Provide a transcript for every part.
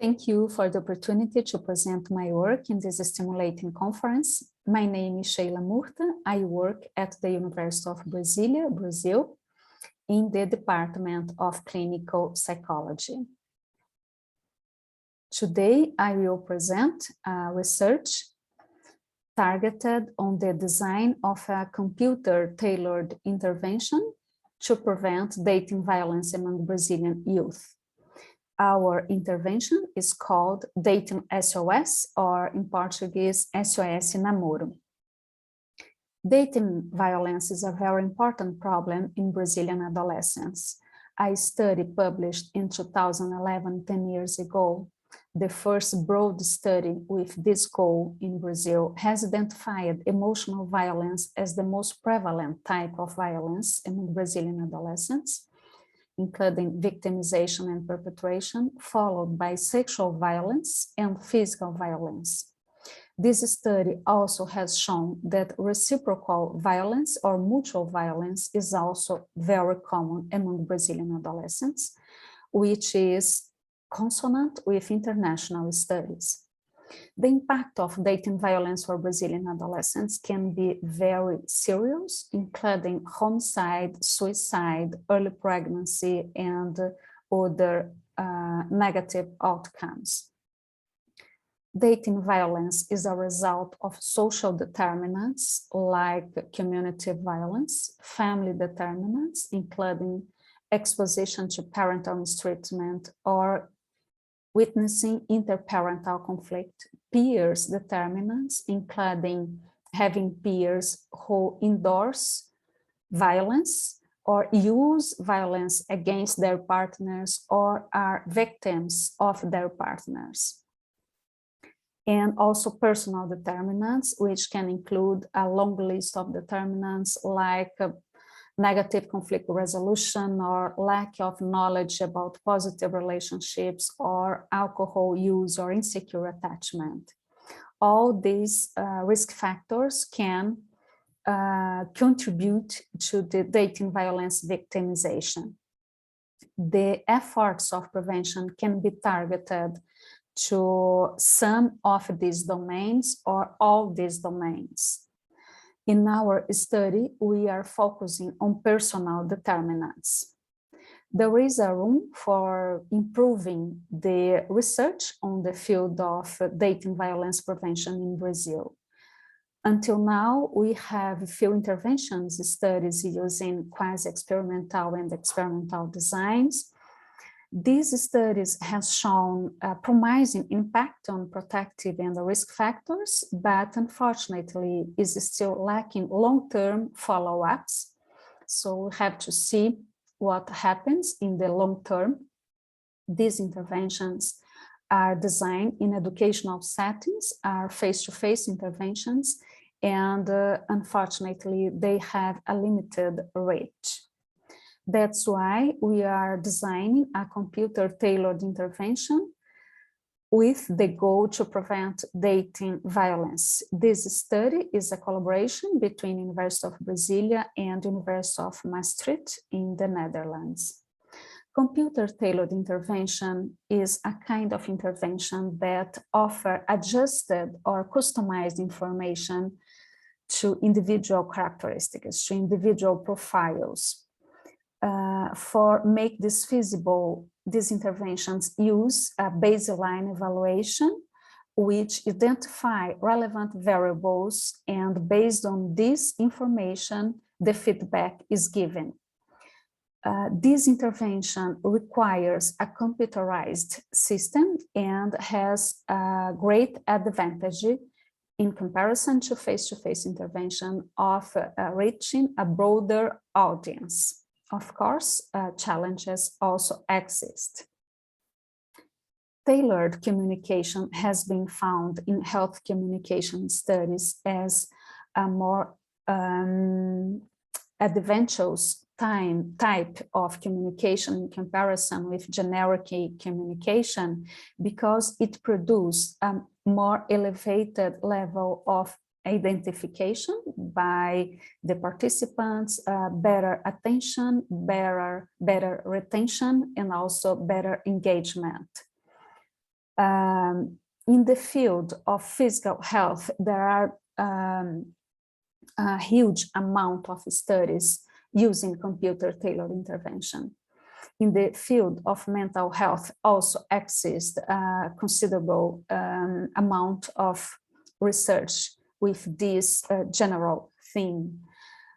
Thank you for the opportunity to present my work in this stimulating conference. My name is Sheila Murta. I work at the University of Brasilia, Brazil, in the Department of Clinical Psychology. Today, I will present research targeted on the design of a computer-tailored intervention to prevent dating violence among Brazilian youth. Our intervention is called Dating SOS, or in Portuguese, SOS Namoro. Dating violence is a very important problem in Brazilian adolescents. A study published in 2011, 10 years ago, the first broad study with this goal in Brazil, has identified emotional violence as the most prevalent type of violence among Brazilian adolescents, including victimization and perpetration, followed by sexual violence and physical violence. This study also has shown that reciprocal violence or mutual violence is also very common among Brazilian adolescents, which is consonant with international studies. The impact of dating violence for Brazilian adolescents can be very serious, including homicide, suicide, early pregnancy, and other negative outcomes. Dating violence is a result of social determinants like community violence, family determinants, including exposition to parental mistreatment or witnessing interparental conflict, peers determinants, including having peers who endorse violence or use violence against their partners or are victims of their partners. And also personal determinants, which can include a long list of determinants like negative conflict resolution or lack of knowledge about positive relationships or alcohol use or insecure attachment. All these risk factors can contribute to the dating violence victimization. The efforts of prevention can be targeted to some of these domains or all these domains. In our study, we are focusing on personal determinants. There is a room for improving the research on the field of dating violence prevention in Brazil. Until now, we have few interventions studies using quasi-experimental and experimental designs. These studies have shown a promising impact on protective and risk factors, but unfortunately is still lacking long-term follow-ups. So we have to see what happens in the long term. These interventions are designed in educational settings, are face-to-face interventions, and unfortunately they have a limited reach. That's why we are designing a computer-tailored intervention with the goal to prevent dating violence. This study is a collaboration between University of Brasilia and University of Maastricht in the Netherlands. Computer-tailored intervention is a kind of intervention that offers adjusted or customized information to individual characteristics, to individual profiles. For make this feasible, these interventions use a baseline evaluation which identify relevant variables, and based on this information, the feedback is given. This intervention requires a computerized system and has a great advantage in comparison to face-to-face intervention of reaching a broader audience. Of course, challenges also exist. Tailored communication has been found in health communication studies as a more advantageous type of communication in comparison with generic communication, because it produces a more elevated level of identification by the participants, better attention, better retention, and also better engagement. In the field of physical health, there are a huge amount of studies using computer-tailored intervention. In the field of mental health also exists a considerable amount of research with this general theme.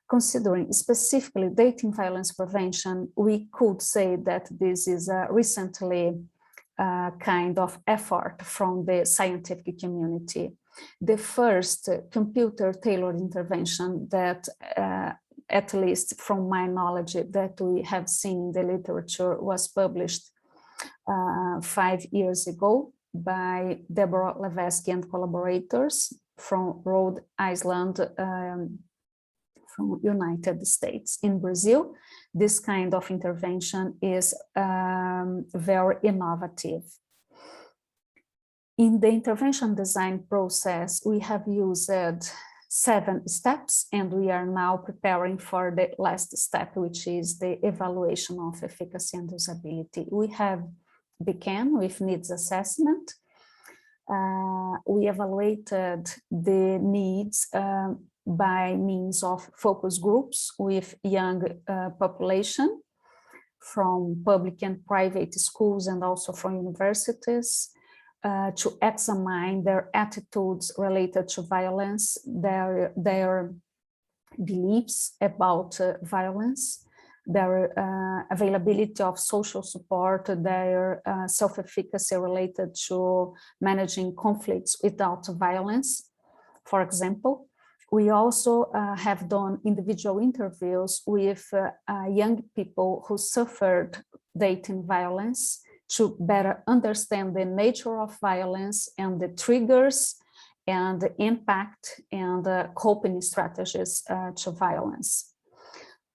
Considering specifically dating violence prevention, we could say that this is a recently kind of effort from the scientific community. The first computer-tailored intervention that, at least from my knowledge, that we have seen in the literature was published 5 years ago by Deborah Levesque and collaborators from Rhode Island, from United States. In Brazil, this kind of intervention is very innovative. In the intervention design process, we have used 7 steps, and we are now preparing for the last step, which is the evaluation of efficacy and usability. We have begun with needs assessment. We evaluated the needs by means of focus groups with young population from public and private schools and also from universities to examine their attitudes related to violence, their beliefs about violence, their availability of social support, their self-efficacy related to managing conflicts without violence, for example. We also have done individual interviews with young people who suffered dating violence to better understand the nature of violence and the triggers and the impact and coping strategies to violence.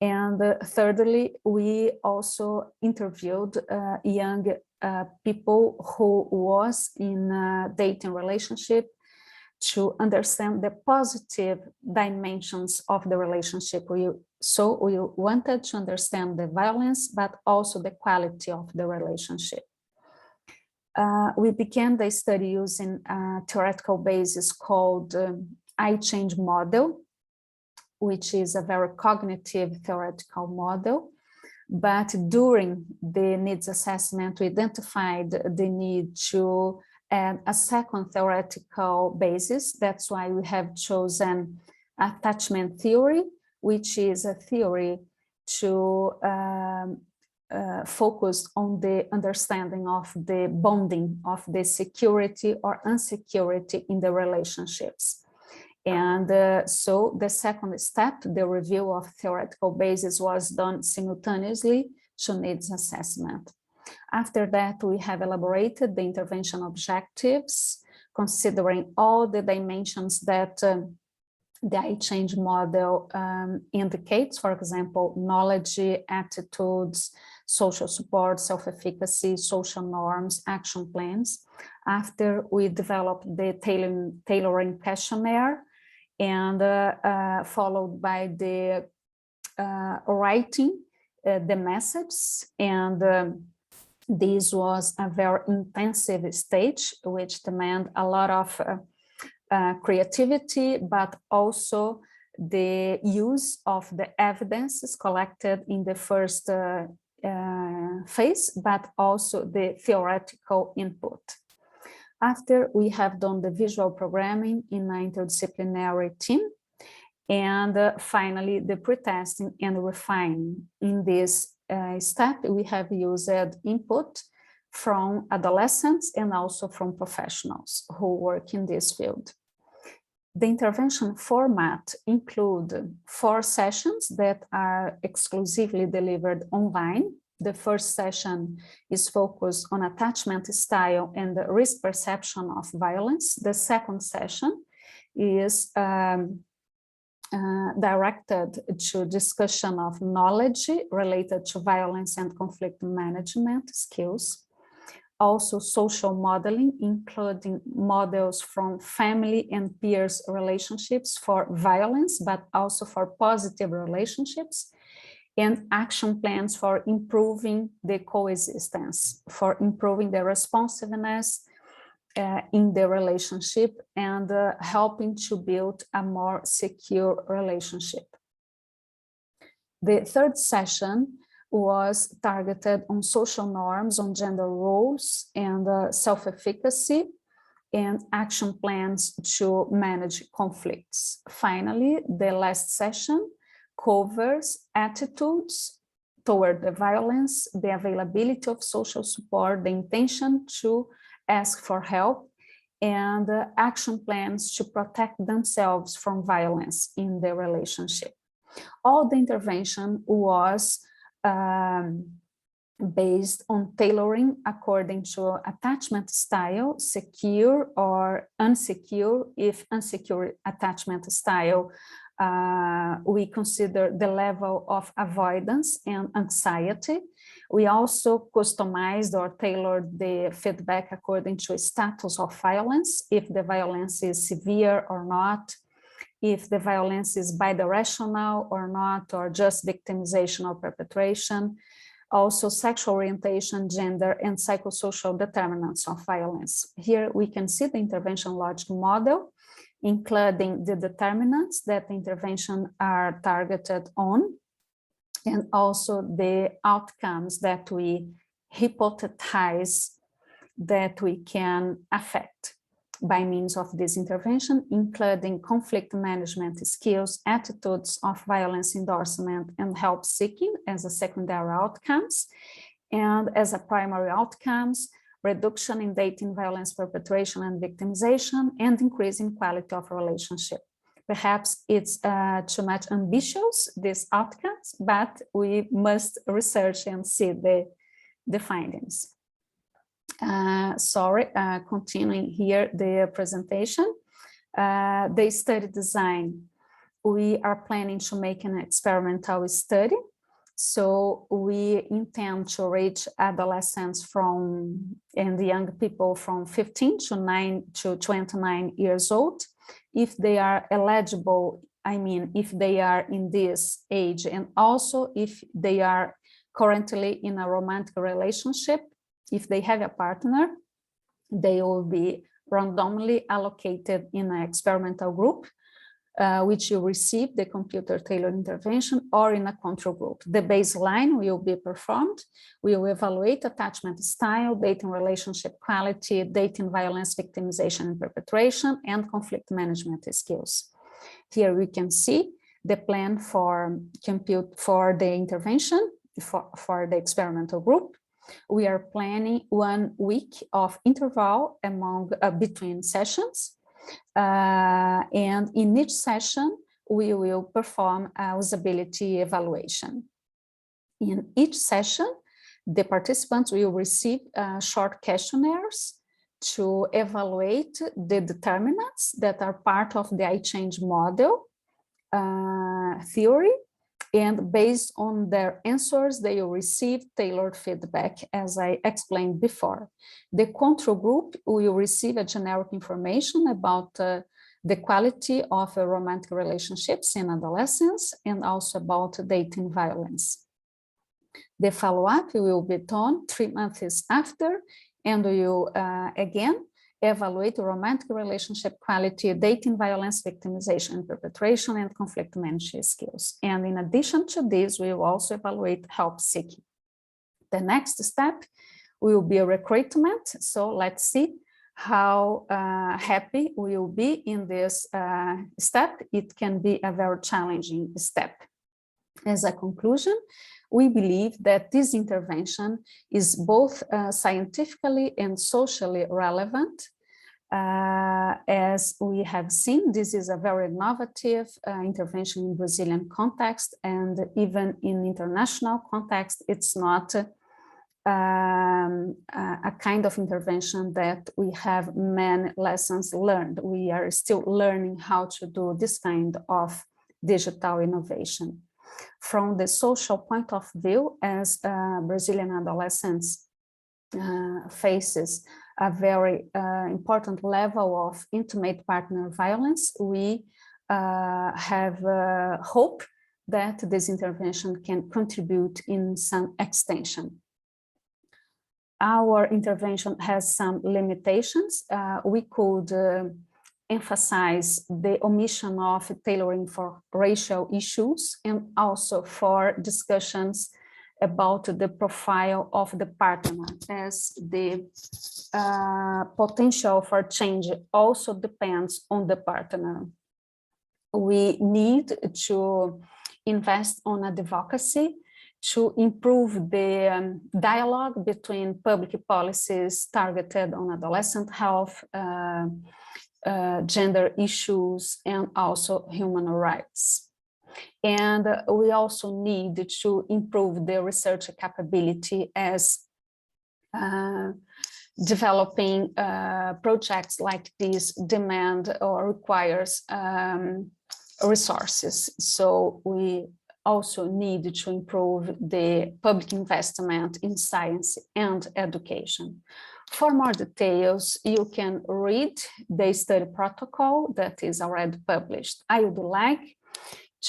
And thirdly, we also interviewed young people who was in a dating relationship to understand the positive dimensions of the relationship. So we wanted to understand the violence, but also the quality of the relationship. We began the study using a theoretical basis called I Change model, which is a very cognitive theoretical model. But during the needs assessment, we identified the need to add a second theoretical basis. That's why we have chosen attachment theory, which is a theory to focus on the understanding of the bonding of the security or insecurity in the relationships. And so the second step, the review of theoretical basis, was done simultaneously to needs assessment. After that, we have elaborated the intervention objectives, considering all the dimensions that the I Change model indicates, for example, knowledge, attitudes, social support, self-efficacy, social norms, action plans. After we developed the tailoring questionnaire, and followed by the writing the message, and this was a very intensive stage, which demanded a lot of creativity, but also the use of the evidences collected in the first phase, but also the theoretical input. After we have done the visual programming in an interdisciplinary team, and finally the pre-testing and refining. In this step, we have used input from adolescents and also from professionals who work in this field. The intervention format includes 4 sessions that are exclusively delivered online. The first session is focused on attachment style and the risk perception of violence. The second session is directed to discussion of knowledge related to violence and conflict management skills. Also social modeling, including models from family and peers relationships for violence, but also for positive relationships, and action plans for improving the coexistence, for improving the responsiveness in the relationship and helping to build a more secure relationship. The third session was targeted on social norms, on gender roles and self-efficacy and action plans to manage conflicts. Finally, the last session covers attitudes toward the violence, the availability of social support, the intention to ask for help, and action plans to protect themselves from violence in the relationship. All the intervention was based on tailoring according to attachment style, secure or unsecure. If unsecure attachment style, we consider the level of avoidance and anxiety. We also customized or tailored the feedback according to status of violence, if the violence is severe or not, if the violence is bidirectional or not, or just victimization or perpetration. Also sexual orientation, gender, and psychosocial determinants of violence. Here we can see the intervention logic model, including the determinants that the intervention are targeted on, and also the outcomes that we hypothesize that we can affect by means of this intervention, including conflict management skills, attitudes of violence endorsement, and help seeking as a secondary outcomes, and as a primary outcomes, reduction in dating violence perpetration and victimization, and increasing quality of relationship. Perhaps it's too much ambitious, these outcomes, but we must research and see the findings. Continuing here the presentation. The study design, we are planning to make an experimental study. So we intend to reach adolescents and young people from 15 to 29 years old. If they are eligible, I mean, if they are in this age, and also if they are currently in a romantic relationship, if they have a partner, they will be randomly allocated in an experimental group, which will receive the computer tailored intervention, or in a control group. The baseline will be performed. We will evaluate attachment style, dating relationship quality, dating violence, victimization and perpetration, and conflict management skills. Here we can see the plan for the intervention for the experimental group. We are planning 1 week of interval between sessions. And in each session, we will perform a usability evaluation. In each session, the participants will receive short questionnaires to evaluate the determinants that are part of the I change model theory. And based on their answers, they will receive tailored feedback, as I explained before. The control group will receive a generic information about the quality of romantic relationships in adolescence, and also about dating violence. The follow-up will be done 3 months after, and we will again evaluate romantic relationship quality, dating violence, victimization, perpetration, and conflict management skills. And in addition to this, we will also evaluate help seeking. The next step will be a recruitment. So let's see how happy we will be in this step. It can be a very challenging step. As a conclusion, we believe that this intervention is both scientifically and socially relevant. As we have seen, this is a very innovative intervention in Brazilian context, and even in international context, it's not a kind of intervention that we have many lessons learned. We are still learning how to do this kind of digital innovation. From the social point of view, as Brazilian adolescents faces a very important level of intimate partner violence, we have hope that this intervention can contribute in some extension. our intervention has some limitations. We could emphasize the omission of tailoring for racial issues and also for discussions about the profile of the partner, as the potential for change also depends on the partner. We need to invest on advocacy to improve the dialogue between public policies targeted on adolescent health, gender issues, and also human rights. And we also need to improve the research capability as developing projects like this demand or requires resources. So we also need to improve the public investment in science and education. For more details, you can read the study protocol that is already published. I would like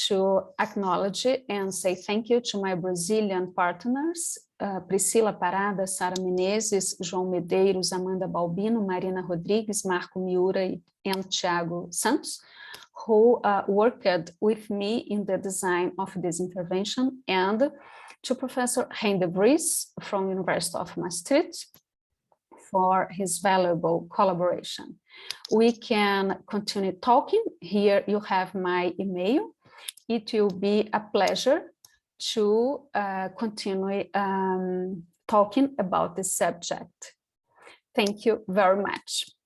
to acknowledge and say thank you to my Brazilian partners, Priscila Parada, Sara Menezes, João Medeiros, Amanda Balbino, Marina Rodrigues, Marco Miura, and Thiago Santos, who worked with me in the design of this intervention, and to Professor Hein de Vries from University of Maastricht for his valuable collaboration. We can continue talking. Here you have my email. It will be a pleasure to continue talking about this subject. Thank you very much.